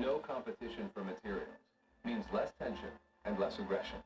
No competition for materials means less tension and less aggression.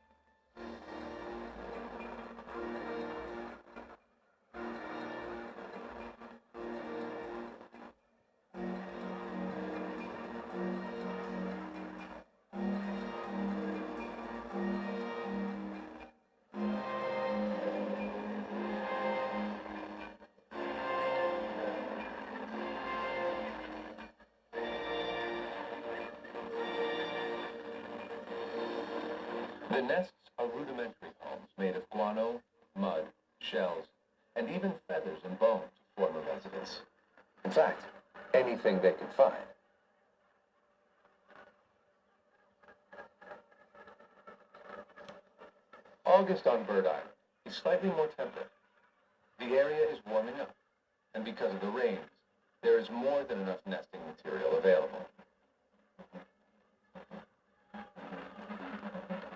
The nests are rudimentary homes made of guano, mud, shells, and even feathers and bone to form a residence. In fact, anything they could find. August on Bird Island is slightly more temperate. The area is warming up, and because of the rains, there is more than enough nesting material available.